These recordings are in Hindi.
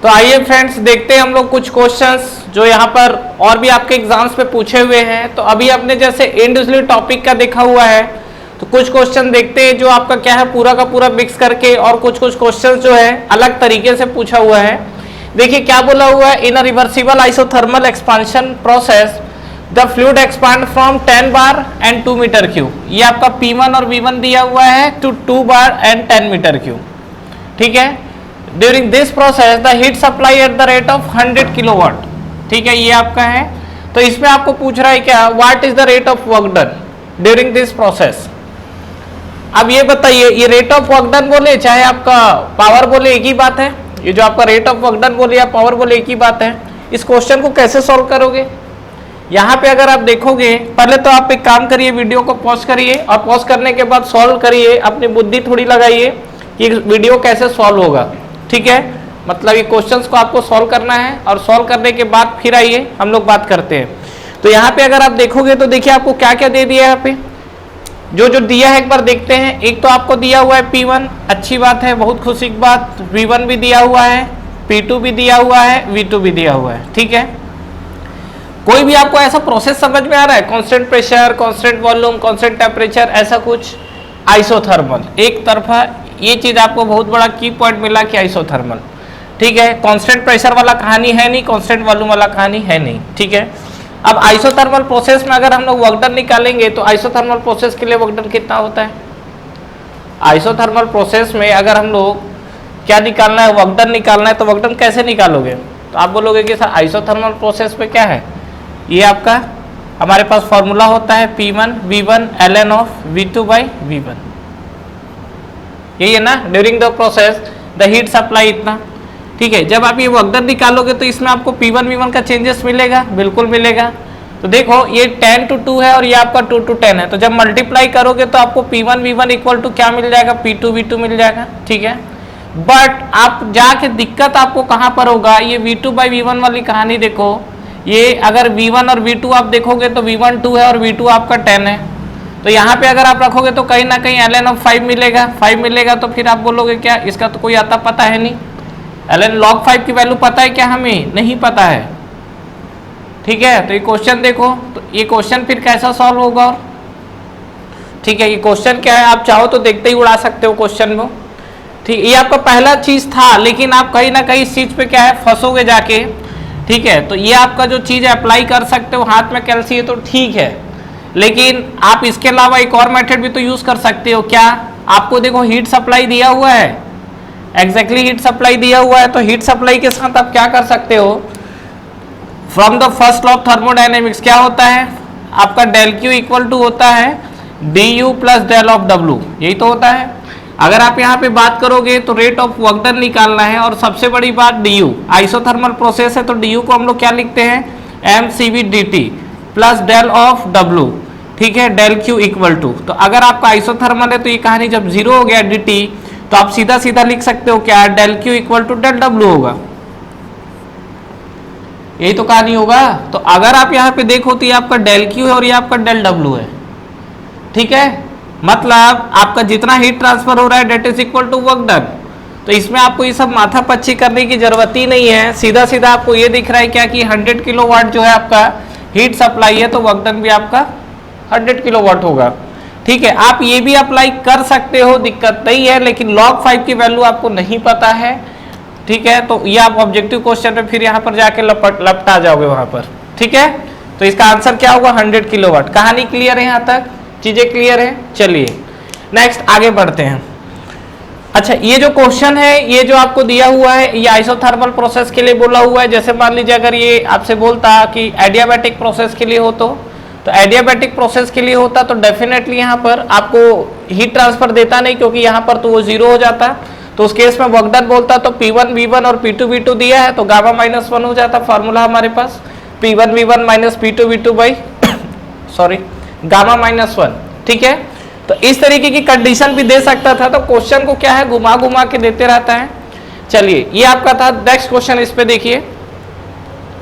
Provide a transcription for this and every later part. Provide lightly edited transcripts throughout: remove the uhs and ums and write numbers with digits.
तो आइए फ्रेंड्स देखते हैं हम लोग कुछ क्वेश्चंस जो यहाँ पर और भी आपके एग्जाम्स पे पूछे हुए हैं। तो अभी आपने जैसे इंडिविजुअली टॉपिक का देखा हुआ है, तो कुछ क्वेश्चन देखते हैं जो आपका क्या है पूरा का पूरा मिक्स करके, और कुछ क्वेश्चंस जो है अलग तरीके से पूछा हुआ है। देखिए क्या बोला हुआ है, in a reversible isothermal expansion process the fluid expand from 10 bar and 2 meter cube. ये आपका P1 और V1 दिया हुआ है to 2 bar and 10 meter cube. ठीक है, during this process the heat supply at the rate of 100 kilowatt. ठीक है, ये आपका है। तो इसमें आपको पूछ रहा है क्या, what is the rate of work done during this process. अब ये बताइए, ये रेट ऑफ वर्क डन बोले चाहे आपका पावर बोले एक ही बात है। ये जो आपका रेट ऑफ वर्क डन बोले या पावर बोले एक ही बात है। इस क्वेश्चन को कैसे सॉल्व करोगे, यहाँ पे अगर आप देखोगे, पहले तो आप एक काम करिए, वीडियो को पॉज करिए और पॉज करने के बाद सॉल्व करिए, अपनी बुद्धि थोड़ी लगाइए कि वीडियो कैसे सॉल्व होगा। ठीक है, मतलब ये क्वेश्चंस को आपको सॉल्व करना है और सॉल्व करने के बाद फिर आइए हम लोग बात करते हैं। तो यहाँ पे अगर आप देखोगे तो देखिए आपको क्या क्या दे दिया है। यहाँ पे जो जो दिया है एक बार देखते हैं। एक तो आपको दिया हुआ है P1, अच्छी बात है, बहुत खुशी की बात। V1 भी दिया हुआ है, P2 भी दिया हुआ है, V2 भी दिया हुआ है। ठीक है, कोई भी आपको ऐसा प्रोसेस समझ में आ रहा है, constant pressure, constant volume, constant temperature, ऐसा कुछ आइसोथर्मल एक तरफा। ये चीज आपको बहुत बड़ा की पॉइंट मिला कि आइसोथर्मल। ठीक है, कांस्टेंट प्रेशर वाला कहानी है नहीं, कांस्टेंट वॉल्यूम वाला कहानी है नहीं। ठीक है, अब आइसोथर्मल प्रोसेस में अगर हम लोग वर्क डन निकालेंगे तो आइसोथर्मल प्रोसेस के लिए वर्क डन कितना होता है। आइसोथर्मल प्रोसेस में अगर हम लोग क्या निकालना है, वर्क डन निकालना है, तो वर्क डन कैसे निकालोगे। तो आप बोलोगे कि सर आइसोथर्मल प्रोसेस में क्या है, ये आपका हमारे पास फॉर्मूला होता है P1 V1 ln of V2 by V1। यही है ना, during the process the heat supply इतना। ठीक है, जब आप ये वर्क डन निकालोगे तो इसमें आपको P1 V1 का चेंजेस मिलेगा, बिल्कुल मिलेगा। तो देखो ये 10 to 2 है और ये आपका 2 to 10 है, तो जब मल्टीप्लाई करोगे तो आपको P1 V1 इक्वल टू क्या मिल जाएगा, P2 V2 मिल जाएगा। ठीक है, बट आप जाके दिक्कत आपको कहाँ पर होगा, ये V2 बाई V1 वाली कहानी देखो। ये अगर V1 और V2 आप देखोगे तो V1 2 है और V2 आपका 10 है। तो यहाँ पे अगर आप रखोगे तो कहीं ना कहीं ln ऑफ 5 मिलेगा, 5 मिलेगा। तो फिर आप बोलोगे क्या, इसका तो कोई आता पता है नहीं। ln log 5 की वैल्यू पता है क्या, हमें नहीं पता है। ठीक है, तो ये क्वेश्चन देखो, तो ये क्वेश्चन फिर कैसा सॉल्व होगा। और ठीक है, ये क्वेश्चन क्या है, आप चाहो तो देखते ही उड़ा सकते हो क्वेश्चन को। ठीक, ये आपका पहला चीज था, लेकिन आप कहीं ना कहीं इस चीज पे क्या है फंसोगे जाके। ठीक है, तो ये आपका जो चीज है अप्लाई कर सकते हो, हाथ में कैल्सी है तो ठीक है, लेकिन आप इसके अलावा एक और मेथड भी तो यूज कर सकते हो। क्या, आपको देखो हीट सप्लाई दिया हुआ है, एग्जैक्टली हीट सप्लाई दिया हुआ है, तो हीट सप्लाई के साथ आप क्या कर सकते हो, from the first law of thermodynamics क्या होता है आपका, डेल क्यू इक्वल टू होता है D U plus del of W, यही तो होता है। अगर आप यहाँ पे बात करोगे तो रेट ऑफ वर्क डन निकालना है, और सबसे बड़ी बात डी यू, आइसोथर्मल प्रोसेस है तो डी यू को हम लोग क्या लिखते हैं, mCv/dt plus del of W. ठीक है, डेल क्यू इक्वल टू, तो अगर आपका आइसोथर्मल है तो ये कहानी जब जीरो हो गया dt, तो आप सीधा सीधा लिख सकते हो क्या, del Q equal to del W होगा। यही तो कहानी होगा। तो अगर आप यहाँ पे देखो तो ये आपका डेल क्यू है और ये आपका डेल डब्ल्यू है। ठीक है, मतलब आपका जितना हीट ट्रांसफर हो रहा है that is equal to work done. तो इसमें आपको ये सब माथा पच्ची करने की जरूरत ही नहीं है, सीधा सीधा आपको ये दिख रहा है क्या कि 100 किलोवाट जो है आपका हीट सप्लाई है, तो वर्क डन भी आपका 100 किलोवाट होगा। ठीक है, आप ये भी अप्लाई कर सकते हो, दिक्कत नहीं है, लेकिन log 5 की वैल्यू आपको नहीं पता है। ठीक है, तो ये आप ऑब्जेक्टिव क्वेश्चन में फिर यहाँ पर जाके लपटा जाओगे वहां पर। ठीक है, तो इसका आंसर क्या होगा, 100 किलोवाट। कहानी क्लियर है, यहाँ तक चीजें क्लियर है। चलिए नेक्स्ट आगे बढ़ते हैं। अच्छा, ये जो क्वेश्चन है, ये जो आपको दिया हुआ है, ये आइसोथर्मल प्रोसेस के लिए बोला हुआ है। जैसे मान लीजिए अगर ये आपसे बोलता कि एडियाबैटिक प्रोसेस के लिए हो, तो एडियाबैटिक प्रोसेस के लिए होता तो डेफिनेटली यहाँ पर आपको हीट ट्रांसफर देता नहीं, क्योंकि यहाँ पर तो वो जीरो हो जाता। तो उस केस में वर्क डन बोलता तो P1 V1 और P2 V2 दिया है तो गामा -1 हो जाता। फॉर्मूला हमारे पास P1 V1 minus P2 V2 by sorry gamma -1। ठीक है, तो इस तरीके की कंडीशन भी दे सकता था। तो क्वेश्चन को क्या है घुमा घुमा के देते रहता है। चलिए, ये आपका था। नेक्स्ट क्वेश्चन, इस पे देखिए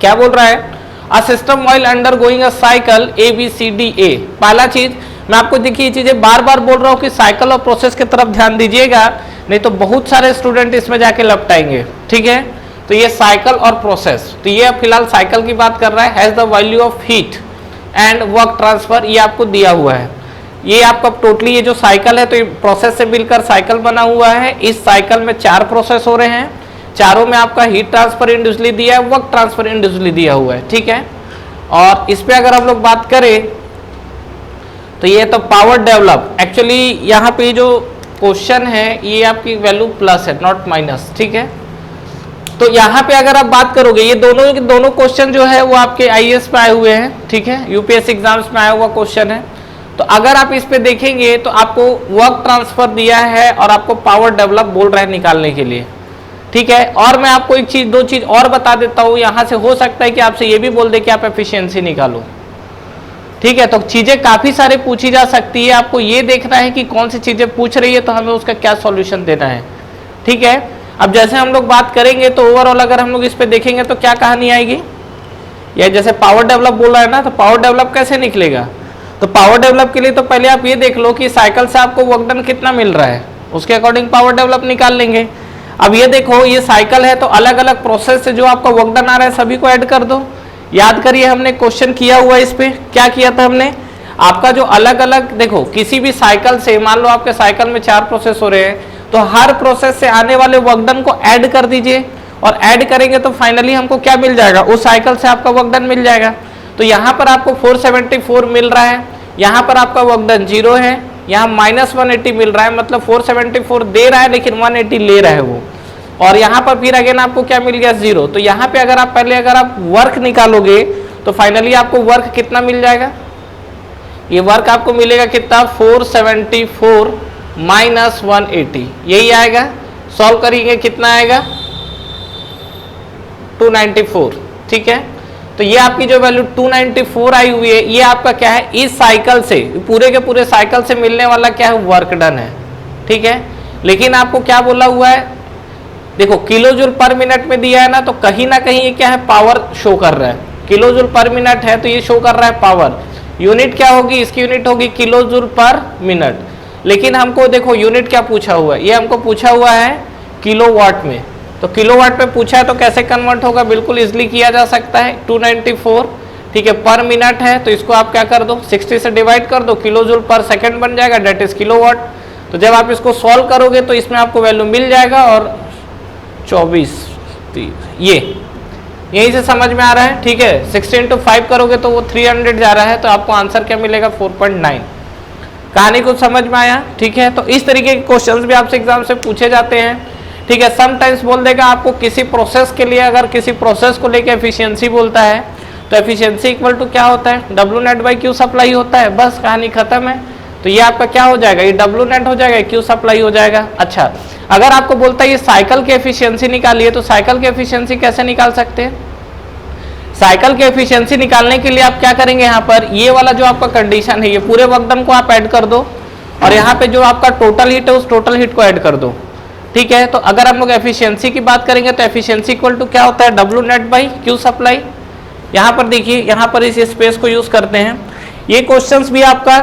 क्या बोल रहा है, a system while undergoing a cycle ABCDA। पहला चीज मैं आपको देखिए, ये चीजें बार बार बोल रहा हूँ कि साइकिल और प्रोसेस की तरफ ध्यान दीजिएगा, नहीं तो बहुत सारे स्टूडेंट इसमें जाके लपटाएंगे। ठीक है, तो ये साइकिल और प्रोसेस, तो ये फिलहाल साइकिल की बात कर रहा है। Has the value of heat and work transfer, ये आपको दिया हुआ है। ये आपका टोटली ये जो साइकिल है तो ये प्रोसेस से मिलकर साइकिल बना हुआ है। इस साइकिल में 4 प्रोसेस हो रहे हैं, चारों में आपका हीट ट्रांसफर इंड्यूसली दिया है, वर्क ट्रांसफर इंड्यूसली दिया हुआ है, ठीक है। और इस पे अगर हम लोग बात करें तो ये तो पावर डेवलप, एक्चुअली यहाँ पे जो क्वेश्चन है ये आपकी वैल्यू प्लस है नॉट माइनस, ठीक है। तो यहाँ पे अगर आप बात करोगे ये दोनों क्वेश्चन जो है वो आपके आईएएस पे आए हुए हैं, ठीक है, यूपीएससी एग्जाम्स में आया हुआ क्वेश्चन है। तो अगर आप इस पे देखेंगे तो आपको वर्क ट्रांसफर दिया है और आपको पावर डेवलप बोल रहे हैं निकालने के लिए, ठीक है। और मैं आपको एक चीज 2 चीज और बता देता हूँ, यहाँ से हो सकता है कि आपसे ये भी बोल दे कि आप एफिशिएंसी निकालो, ठीक है। तो चीजें काफी सारे पूछी जा सकती है, आपको ये देखना है कि कौन सी चीजें पूछ रही है तो हमें उसका क्या सॉल्यूशन देना है, ठीक है। अब जैसे हम लोग बात करेंगे तो ओवरऑल अगर हम लोग इस पे देखेंगे तो क्या कहानी आएगी, या जैसे पावर डेवलप बोल रहा है ना, तो पावर डेवलप कैसे निकलेगा। तो पावर डेवलप के लिए तो पहले आप ये देख लो कि साइकिल से आपको वर्क डन कितना मिल रहा है, उसके अकॉर्डिंग पावर डेवलप निकाल लेंगे। अब ये देखो ये साइकिल है तो अलग अलग प्रोसेस से जो आपका वर्क डन आ रहा है सभी को ऐड कर दो। याद करिए हमने क्वेश्चन किया हुआ इस पे, क्या किया था हमने, आपका जो अलग अलग देखो किसी भी साइकिल से, मान लो आपके साइकिल में 4 प्रोसेस हो रहे हैं, तो हर प्रोसेस से आने वाले वर्क डन को ऐड कर दीजिए, और ऐड करेंगे तो फाइनली हमको क्या मिल जाएगा, उस साइकिल से आपका वर्क डन मिल जाएगा। तो यहाँ पर आपको 474 मिल रहा है, यहाँ पर आपका वर्क डन 0 है, यहाँ -180 मिल रहा है, मतलब 474 दे रहा है लेकिन 180 ले रहा है वो, और यहाँ पर फिर अगेन आपको क्या मिल गया 0। तो यहाँ पे अगर आप पहले अगर आप वर्क निकालोगे तो फाइनली आपको वर्क कितना मिल जाएगा, ये वर्क आपको मिलेगा कितना 474 माइनस 180, यही आएगा। सॉल्व करेंगे कितना आएगा 294, ठीक है। तो ये आपकी जो वैल्यू 294 आई हुई है ये आपका क्या है, इस साइकिल से पूरे के पूरे साइकिल से मिलने वाला क्या है, वर्क डन है, ठीक है। लेकिन आपको क्या बोला हुआ है, देखो किलो जूल पर मिनट में दिया है ना, तो कहीं ना कहीं ये क्या है, पावर शो कर रहा है। किलो जूल पर मिनट है तो ये शो कर रहा है पावर। यूनिट क्या होगी, इसकी यूनिट होगी किलो जूल पर मिनट, लेकिन हमको देखो यूनिट क्या पूछा हुआ है, ये हमको पूछा हुआ है किलोवाट में। तो किलोवाट में पूछा है तो कैसे कन्वर्ट होगा, बिल्कुल इजीली किया जा सकता है। 294, ठीक है, पर मिनट है तो इसको आप क्या कर दो 60 से डिवाइड कर दो, किलो जूल पर सेकंड बन जाएगा, डेट इज किलोवाट। तो जब आप इसको सॉल्व करोगे तो इसमें आपको वैल्यू मिल जाएगा, और 24 ये यहीं से समझ में आ रहा है, ठीक है। 60 into 5 करोगे तो वो 300 जा रहा है, तो आपको आंसर क्या मिलेगा 4.9। कहानी कुछ समझ में आया, ठीक है। तो इस तरीके के क्वेश्चंस भी आपसे एग्जाम से पूछे जाते हैं, ठीक है। समटाइम्स बोल देगा आपको किसी प्रोसेस के लिए, अगर किसी प्रोसेस को लेके एफिशिएंसी बोलता है तो एफिशिएंसी इक्वल टू क्या होता है, W net by Q supply होता है, बस कहानी खत्म है। तो ये आपका क्या हो जाएगा, ये W नेट हो जाएगा, Q सप्लाई हो जाएगा। अच्छा, अगर आपको बोलता है ये साइकिल की एफिशिएंसी निकालिए, तो साइकिल की एफिशिएंसी कैसे निकाल सकते हैं। साइकिल की एफिशिएंसी निकालने के लिए आप क्या करेंगे, यहाँ पर ये वाला जो आपका कंडीशन है ये पूरे वर्क डन को आप ऐड कर दो, और यहाँ पे जो आपका टोटल हीट है उस टोटल हीट को ऐड कर दो, ठीक है। तो अगर हम लोग एफिशिएंसी की बात करेंगे तो एफिशिएंसी इक्वल टू क्या होता है, W net by Q supply. यहाँ पर देखिए, यहाँ पर इस स्पेस को यूज करते हैं। ये क्वेश्चंस भी आपका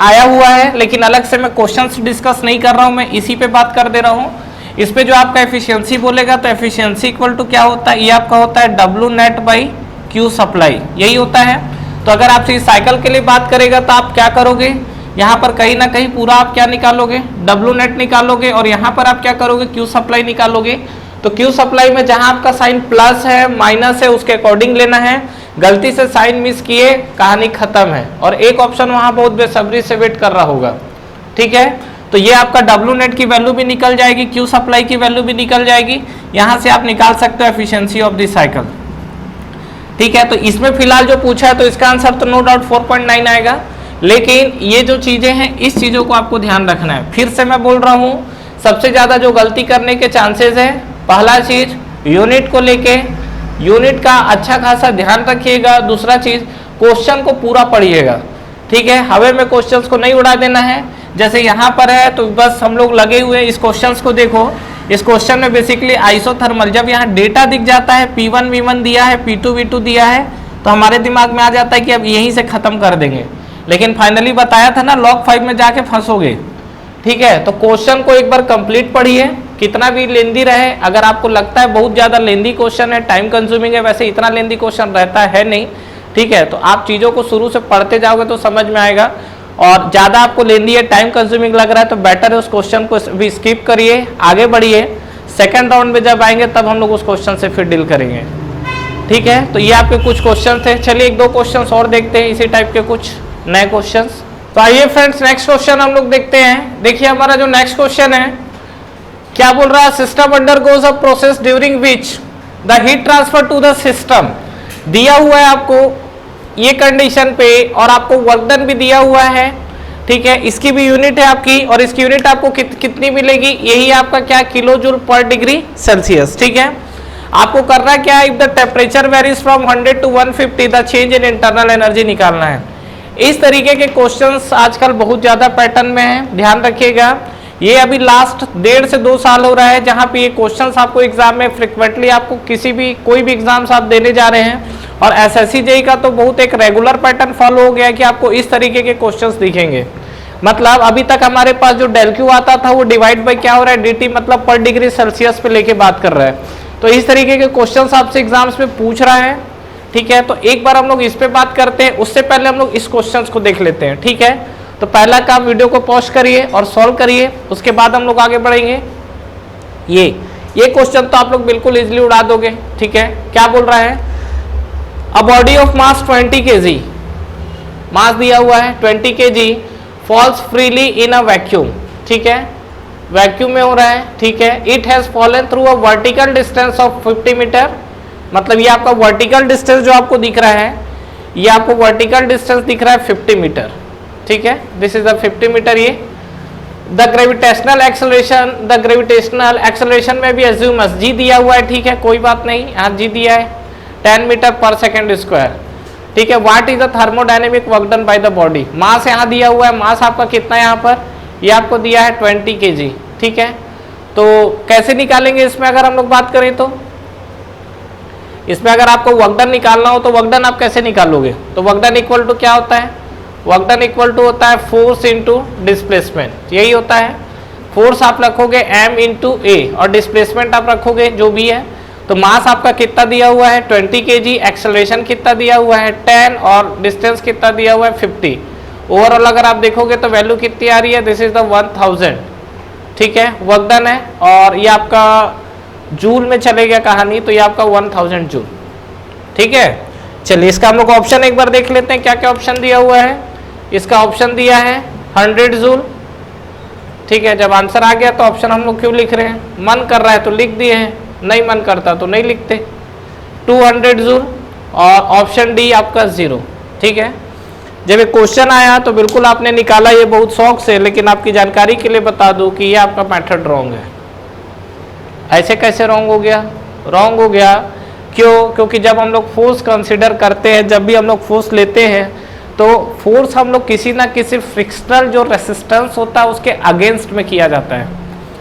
आया हुआ है, लेकिन अलग से मैं क्वेश्चंस डिस्कस नहीं कर रहा हूँ, मैं इसी पे बात कर दे रहा हूँ। इस पे जो आपका एफिशिएंसी बोलेगा तो एफिशिएंसी इक्वल टू क्या होता है, ये आपका होता है W net by Q supply, यही होता है। तो अगर आपसे इस साइकिल के लिए बात करेगा तो आप क्या करोगे, यहाँ पर कहीं ना कहीं पूरा आप क्या निकालोगे, W नेट निकालोगे, और यहाँ पर आप क्या करोगे, Q सप्लाई निकालोगे। तो Q सप्लाई में जहाँ आपका साइन प्लस है माइनस है उसके अकॉर्डिंग लेना है, गलती से साइन मिस किए कहानी खत्म है। और एक ऑप्शन वहाँ बहुत बेसब्री से वेट कर रहा होगा, ठीक है। तो ये आपका W नेट की वैल्यू भी निकल जाएगी, Q सप्लाई की वैल्यू भी निकल जाएगी, यहाँ से आप निकाल सकते हो एफिशिएंसी ऑफ दिस साइकिल, ठीक है। तो इसमें फिलहाल जो पूछा है तो इसका आंसर तो नो डाउट 4.9 आएगा, लेकिन ये जो चीजें हैं इस चीजों को आपको ध्यान रखना है। फिर से मैं बोल रहा हूँ, सबसे ज्यादा जो गलती करने के चांसेस है, पहला चीज यूनिट को लेके, यूनिट का अच्छा खासा ध्यान रखिएगा। दूसरा चीज क्वेश्चन को पूरा पढ़िएगा, ठीक है। हवे में क्वेश्चंस को नहीं उड़ा देना है, जैसे यहाँ पर है तो बस हम लोग लगे हुए इस क्वेश्चंस को देखो। इस क्वेश्चन में बेसिकली आइसोथर्मल, जब यहाँ डेटा दिख जाता है P1 V1 दिया है, P2 V2 दिया है, तो हमारे दिमाग में आ जाता है कि अब यहीं से खत्म कर देंगे, लेकिन फाइनली बताया था ना लॉग 5 में जाके फंसोगे, ठीक है। तो क्वेश्चन को एक बार कंप्लीट पढ़िए, कितना भी लेंदी रहे, अगर आपको लगता है बहुत ज़्यादा लेंदी क्वेश्चन है, टाइम कंज्यूमिंग है, वैसे इतना लेंदी क्वेश्चन रहता है नहीं, ठीक है। तो आप चीज़ों को शुरू से पढ़ते जाओगे तो समझ में आएगा, और ज़्यादा आपको लेंदी है, टाइम कंज्यूमिंग लग रहा है तो बेटर है उस क्वेश्चन को भी स्किप करिए, आगे बढ़िए। सेकेंड राउंड में जब आएंगे तब हम लोग उस क्वेश्चन से फिर डील करेंगे, ठीक है। तो ये आपके कुछ क्वेश्चन थे। चलिए एक दो क्वेश्चन और देखते हैं इसी टाइप के कुछ नए क्वेश्चन। तो आइए फ्रेंड्स नेक्स्ट क्वेश्चन हम लोग देखते हैं। देखिए हमारा जो नेक्स्ट क्वेश्चन है क्या बोल रहा है, system undergoes a process during which the heat transfer to the system. दिया हुआ है आपको ये कंडीशन पे, और आपको वर्क डन भी दिया हुआ है, ठीक है। इसकी भी यूनिट है आपकी, और इसकी यूनिट आपको कितनी मिलेगी, यही आपका क्या, किलो जूल पर डिग्री सेल्सियस, ठीक है। आपको करना क्या है, if the temperature varies from 100 to 150 the change in internal energy निकालना है। इस तरीके के क्वेश्चंस आजकल बहुत ज्यादा पैटर्न में है, ध्यान रखिएगा। ये अभी लास्ट 1.5 से 2 साल हो रहा है जहां पे ये क्वेश्चंस आपको एग्जाम में फ्रिक्वेंटली, आपको किसी भी कोई भी एग्जाम्स आप देने जा रहे हैं, और एसएससी जेईई का तो बहुत एक रेगुलर पैटर्न फॉलो हो गया कि आपको इस तरीके के क्वेश्चंस दिखेंगे। मतलब अभी तक हमारे पास जो डेल क्यू आता था वो डिवाइड बाई क्या हो रहा है, dt, मतलब पर डिग्री सेल्सियस पे लेके बात कर रहा है। तो इस तरीके के क्वेश्चंस आपसे एग्जाम्स में पूछ रहा है, ठीक है। तो एक बार हम लोग इस पे बात करते हैं, उससे पहले हम लोग इस क्वेश्चंस को देख लेते हैं, ठीक है। तो पहला काम, वीडियो को पॉज करिए और सॉल्व करिए, उसके बाद हम लोग आगे बढ़ेंगे। ये क्वेश्चन तो आप लोग बिल्कुल इजीली उड़ा दोगे, ठीक है। क्या बोल रहा है, a body of mass 20 kg, mass दिया हुआ है 20 kg, falls freely in a vacuum, ठीक है, वैक्यूम में हो रहा है, ठीक है। It has fallen through a vertical distance of 50 metre, मतलब ये आपका वर्टिकल डिस्टेंस जो आपको दिख रहा है, ये आपको वर्टिकल डिस्टेंस दिख रहा है 50 मीटर, ठीक है। This is the 50 metre. ये द ग्रेविटेशनल एक्सेलरेशन में भी एज्यूमस जी दिया हुआ है, ठीक है, कोई बात नहीं, यहाँ जी दिया है 10 मीटर पर सेकेंड स्क्वायर, ठीक है। What is the thermodynamic work done by the body, mass यहाँ दिया हुआ है, मास आपका कितना है यहाँ पर, ये आपको दिया है 20 kg, ठीक है। तो कैसे निकालेंगे इसमें, अगर हम लोग बात करें तो इसमें अगर आपको वर्क डन निकालना हो तो वर्क डन आप कैसे निकालोगे, तो वर्क डन इक्वल टू क्या होता है, वर्क डन इक्वल टू होता है फोर्स इंटू डिस्प्लेसमेंट, यही होता है। फोर्स आप रखोगे m इंटू ए और डिस्प्लेसमेंट आप रखोगे जो भी है। तो मास आपका कितना दिया हुआ है 20 kg, एक्सेलरेशन कितना दिया हुआ है 10, और डिस्टेंस कितना दिया हुआ है 50। ओवरऑल अगर आप देखोगे तो वैल्यू कितनी आ रही है, दिस इज द 1000, ठीक है, वर्क डन है। और ये आपका जूल में चलेगा कहानी, तो ये आपका 1000 जूल, ठीक है। चलिए इसका हम लोग ऑप्शन एक बार देख लेते हैं, क्या क्या ऑप्शन दिया हुआ है। इसका ऑप्शन दिया है 100 जूल, ठीक है। जब आंसर आ गया तो ऑप्शन हम लोग क्यों लिख रहे हैं, मन कर रहा है तो लिख दिए हैं, नहीं मन करता तो नहीं लिखते। 200 जूल, और ऑप्शन डी आपका 0, ठीक है। जब ये क्वेश्चन आया तो बिल्कुल आपने निकाला ये बहुत शौक से, लेकिन आपकी जानकारी के लिए बता दूं कि ये आपका मेथड रॉन्ग है। ऐसे कैसे रॉन्ग हो गया, रॉन्ग हो गया क्यों, क्योंकि जब हम लोग फोर्स कंसिडर करते हैं, जब भी हम लोग फोर्स लेते हैं तो फोर्स हम लोग किसी ना किसी फ्रिक्शनल जो रेसिस्टेंस होता है उसके अगेंस्ट में किया जाता है,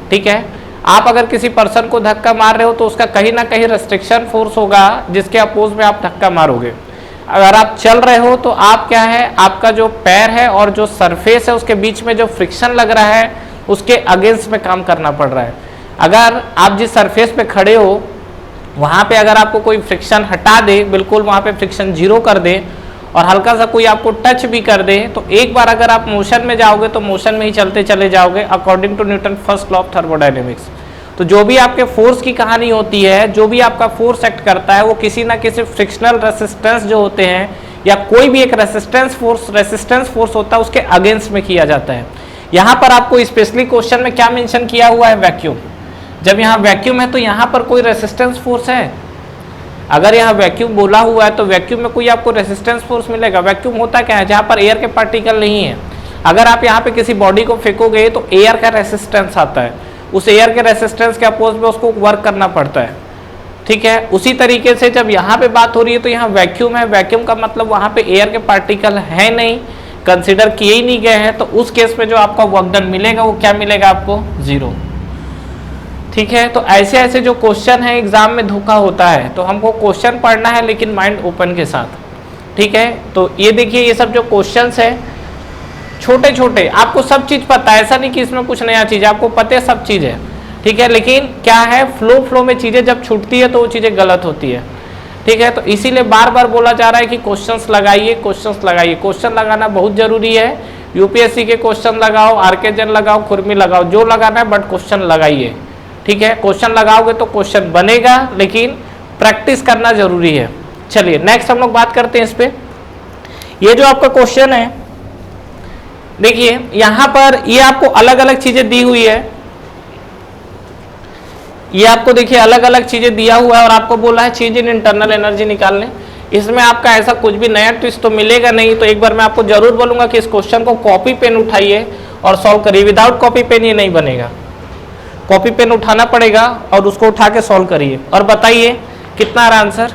ठीक है। आप अगर किसी पर्सन को धक्का मार रहे हो तो उसका कहीं ना कहीं रेस्ट्रिक्शन फोर्स होगा जिसके अपोज में आप धक्का मारोगे। अगर आप चल रहे हो तो आप क्या है, आपका जो पैर है और जो सरफेस है उसके बीच में जो फ्रिक्शन लग रहा है उसके अगेंस्ट में काम करना पड़ रहा है। अगर आप जिस सरफेस पे खड़े हो वहाँ पे अगर आपको कोई फ्रिक्शन हटा दे, बिल्कुल वहाँ पे फ्रिक्शन 0 कर दे, और हल्का सा कोई आपको टच भी कर दे, तो एक बार अगर आप मोशन में जाओगे तो मोशन में ही चलते चले जाओगे, according to Newton first law of thermodynamics. तो जो भी आपके फोर्स की कहानी होती है, जो भी आपका फोर्स एक्ट करता है, वो किसी ना किसी फ्रिक्शनल रेसिस्टेंस जो होते हैं या कोई भी एक रेसिस्टेंस फोर्स होता है उसके अगेंस्ट में किया जाता है। यहाँ पर आपको स्पेशली क्वेश्चन में क्या मेंशन किया हुआ है, वैक्यूम। जब यहाँ वैक्यूम है तो यहाँ पर कोई रेसिस्टेंस फोर्स है, अगर यहाँ वैक्यूम बोला हुआ है तो वैक्यूम में कोई आपको रेसिस्टेंस फोर्स मिलेगा। वैक्यूम होता क्या है, जहाँ पर एयर के पार्टिकल नहीं है। अगर आप यहाँ पे किसी बॉडी को फेंकोगे तो एयर का रेसिस्टेंस आता है, उस एयर के रेसिस्टेंस के अपोज में उसको वर्क करना पड़ता है, ठीक है। उसी तरीके से जब यहाँ पे बात हो रही है तो यहाँ वैक्यूम है, वैक्यूम का मतलब वहाँ पे एयर के पार्टिकल है नहीं, कंसिडर किए ही नहीं गए हैं, तो उस केस में जो आपका वर्क डन मिलेगा वो क्या मिलेगा आपको, 0, ठीक है। तो ऐसे ऐसे जो क्वेश्चन है एग्जाम में धोखा होता है, तो हमको क्वेश्चन पढ़ना है लेकिन माइंड ओपन के साथ, ठीक है। तो ये देखिए ये सब जो क्वेश्चंस है छोटे छोटे, आपको सब चीज पता है, ऐसा नहीं कि इसमें कुछ नया चीज है, आपको पता है सब चीज है, ठीक है। लेकिन क्या है, फ्लो में चीजें जब छूटती है तो वो चीजें गलत होती है, ठीक है। तो इसीलिए बार बार बोला जा रहा है कि क्वेश्चंस लगाइए, क्वेश्चंस लगाइए। क्वेश्चन लगाना बहुत जरूरी है। यूपीएससी के क्वेश्चन लगाओ, आरकेजन लगाओ, खुरमी लगाओ, जो लगाना है, बट क्वेश्चन लगाइए, ठीक है। क्वेश्चन लगाओगे तो क्वेश्चन बनेगा, लेकिन प्रैक्टिस करना जरूरी है। चलिए नेक्स्ट हम लोग बात करते हैं इस पे। ये जो आपका क्वेश्चन है, देखिए यहां पर ये आपको अलग अलग चीजें दी हुई है। ये आपको देखिए अलग अलग चीजें दिया हुआ है और आपको बोला है चेंज इन इंटरनल एनर्जी निकालने। इसमें आपका ऐसा कुछ भी नया ट्विस्ट तो मिलेगा नहीं। तो एक बार मैं आपको जरूर बोलूंगा कि इस क्वेश्चन को कॉपी पेन उठाइए और सॉल्व करिए। विदाउट कॉपी पेन ये नहीं बनेगा, कॉपी पेन उठाना पड़ेगा और उसको उठा के सॉल्व करिए और बताइए कितना आ रहा आंसर।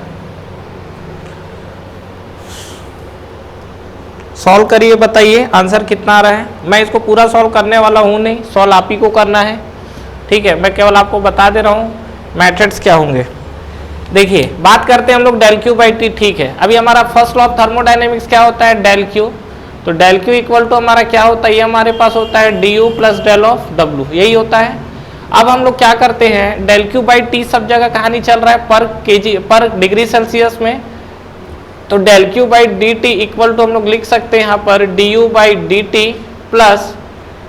सॉल्व करिए, बताइए आंसर कितना आ रहा है। मैं इसको पूरा सॉल्व करने वाला हूं नहीं, सॉल्व आप ही को करना है, ठीक है। मैं केवल आपको बता दे रहा हूं मेथड्स क्या होंगे। देखिए बात करते हैं हम लोग डेल क्यू बाई टी, ठीक है। अभी हमारा फर्स्ट लॉ ऑफ थर्मोडायनेमिक्स क्या होता है, डेल क्यू। तो डेल क्यू इक्वल टू हमारा क्या होता है, ये हमारे पास होता है D U plus del of W, यही होता है। अब हम लोग क्या करते हैं, डेल क्यू बाई टी सब जगह कहानी चल रहा है पर केजी पर डिग्री सेल्सियस में। तो del Q by D T equal to हम लोग लिख सकते हैं यहाँ पर D U by D T plus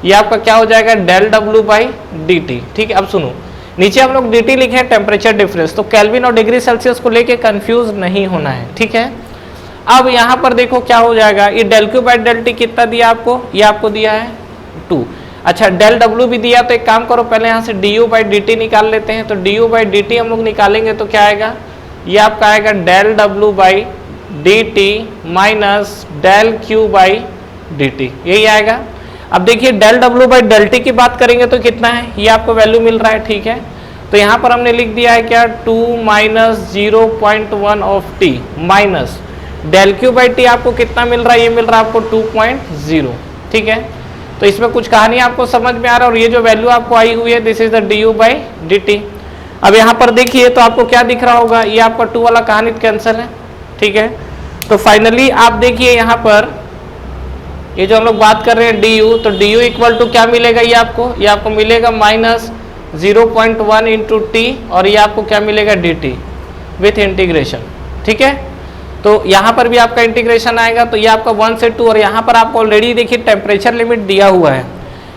ये आपका क्या हो जाएगा, del W by D T, ठीक है। अब सुनो, नीचे हम लोग डी टी लिखे हैं टेम्परेचर डिफरेंस, तो केल्विन और डिग्री सेल्सियस को लेके कंफ्यूज नहीं होना है, ठीक है। अब यहाँ पर देखो क्या हो जाएगा, ये del Q by del T कितना दिया आपको, ये आपको दिया है 2। अच्छा डेल डब्ल्यू भी दिया, तो एक काम करो पहले यहाँ से D U by D T निकाल लेते हैं। तो D U by D T हम लोग निकालेंगे तो क्या आएगा, ये आपका आएगा del W by D T minus del Q by D T, यही आएगा। अब देखिए del W by del T की बात करेंगे तो कितना है, ये आपको वैल्यू मिल रहा है, ठीक है। तो यहाँ पर हमने लिख दिया है क्या, 2 minus 0.1 of T minus del Q by T आपको कितना मिल रहा है, ये मिल रहा है आपको 2.0, ठीक है। तो इसमें कुछ कहानी आपको समझ में आ रहा है और ये जो वैल्यू आपको आई हुई है this is the D U by D T. अब यहाँ पर देखिए तो आपको क्या दिख रहा होगा, ये आपका 2 वाला कहानी कैंसिल है, ठीक है। तो फाइनली आप देखिए यहाँ पर ये जो हम लोग बात कर रहे हैं डी यू, तो डी यू इक्वल टू क्या मिलेगा, ये आपको मिलेगा माइनस 0.1 इंटू टी और ये आपको क्या मिलेगा डी टी विथ इंटीग्रेशन, ठीक है। तो यहाँ पर भी आपका इंटीग्रेशन आएगा, तो ये आपका 1 से 2 और यहाँ पर आपको ऑलरेडी देखिए टेम्परेचर लिमिट दिया हुआ है,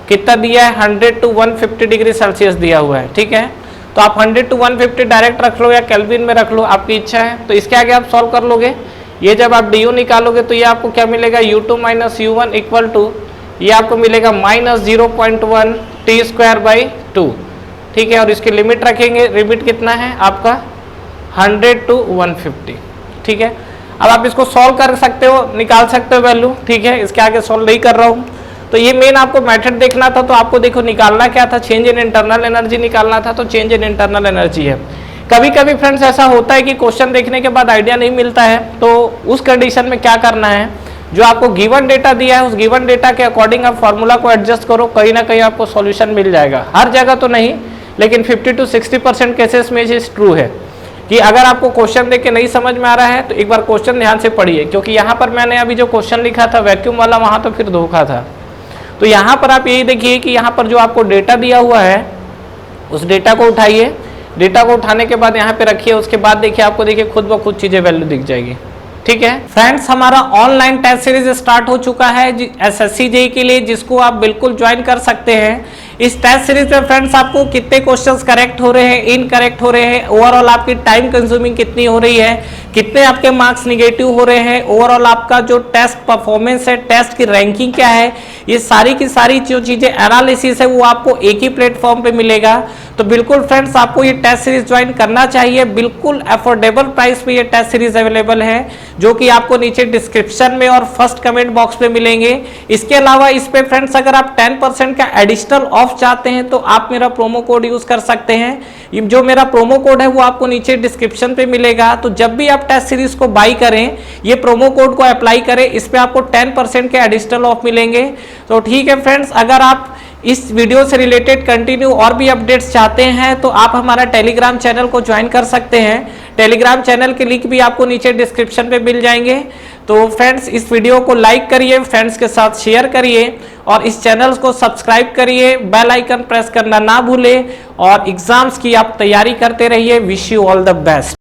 कितना दिया है 100 to 150 डिग्री सेल्सियस दिया हुआ है, ठीक है। तो आप 100 to 150 डायरेक्ट रख लो या केल्विन में रख लो, आपकी इच्छा है। तो इसके आगे आप सॉल्व कर लोगे, ये जब आप डी यू निकालोगे तो ये आपको क्या मिलेगा, u2 minus u1 equal to ये आपको मिलेगा माइनस 0.1 टी स्क्वायर बाई 2, ठीक है। और इसकी लिमिट रखेंगे, लिमिट कितना है आपका 100 to 150, ठीक है। अब आप इसको सॉल्व कर सकते हो, निकाल सकते हो वैल्यू, ठीक है। इसके आगे सॉल्व नहीं कर रहा हूँ। तो ये मेन आपको मेथड देखना था, तो आपको देखो निकालना क्या था, चेंज इन इंटरनल एनर्जी निकालना था, तो चेंज इन इंटरनल एनर्जी है। कभी कभी फ्रेंड्स ऐसा होता है कि क्वेश्चन देखने के बाद आइडिया नहीं मिलता है, तो उस कंडीशन में क्या करना है, जो आपको गिवन डेटा दिया है उस गिवन डेटा के अकॉर्डिंग आप फॉर्मूला को एडजस्ट करो, कहीं ना कहीं आपको सॉल्यूशन मिल जाएगा। हर जगह तो नहीं, लेकिन 50 to 60% केसेस में ये ट्रू है कि अगर आपको क्वेश्चन देख के नहीं समझ में आ रहा है तो एक बार क्वेश्चन ध्यान से पढ़िए, क्योंकि यहाँ पर मैंने अभी जो क्वेश्चन लिखा था वैक्यूम वाला, वहाँ तो फिर धोखा था। तो यहाँ पर आप यही देखिए कि यहाँ पर जो आपको डेटा दिया हुआ है उस डेटा को उठाइए, डेटा को उठाने के बाद यहाँ पे रखिए, उसके बाद देखिए आपको देखिए खुद ब खुद चीजें वैल्यू दिख जाएगी, ठीक है। फ्रेंड्स हमारा ऑनलाइन टेस्ट सीरीज स्टार्ट हो चुका है एसएससी जेईई के लिए, जिसको आप बिल्कुल ज्वाइन कर सकते हैं। इस टेस्ट सीरीज में फ्रेंड्स आपको कितने क्वेश्चंस करेक्ट हो रहे हैं, इनकरेक्ट हो रहे हैं, ओवरऑल आपकी टाइम कंज्यूमिंग कितनी हो रही है, कितने आपके मार्क्स निगेटिव हो रहे हैं, ओवरऑल आपका जो टेस्ट परफॉर्मेंस है, टेस्ट की रैंकिंग क्या है, ये सारी की सारी जो चीजें एनालिसिस है वो आपको एक ही प्लेटफॉर्म पे मिलेगा। तो बिल्कुल फ्रेंड्स आपको ये टेस्ट सीरीज ज्वाइन करना चाहिए, बिल्कुल अफोर्डेबल प्राइस पे ये टेस्ट सीरीज अवेलेबल है, जो कि आपको नीचे डिस्क्रिप्शन में और फर्स्ट कमेंट बॉक्स पे मिलेंगे। इसके अलावा इस पे फ्रेंड्स अगर आप 10% का एडिशनल ऑफ चाहते हैं तो आप मेरा प्रोमो कोड यूज कर सकते हैं। जो मेरा प्रोमो कोड है वो आपको नीचे डिस्क्रिप्शन पे मिलेगा। तो जब भी आप टेस्ट सीरीज को बाई करें, ये प्रोमो कोड को अप्लाई करें, इस पे आपको 10% के एडिशनल ऑफ मिलेंगे। तो ठीक है फ्रेंड्स, अगर आप इस वीडियो से रिलेटेड कंटिन्यू और भी अपडेट्स चाहते हैं तो आप हमारा टेलीग्राम चैनल को ज्वाइन कर सकते हैं। टेलीग्राम चैनल के लिंक भी आपको नीचे डिस्क्रिप्शन पे मिल जाएंगे। तो फ्रेंड्स इस वीडियो को लाइक करिए, फ्रेंड्स के साथ शेयर करिए और इस चैनल को सब्सक्राइब करिए, बेल आइकन प्रेस करना ना भूलें और एग्जाम्स की आप तैयारी करते रहिए। Wish you all the best.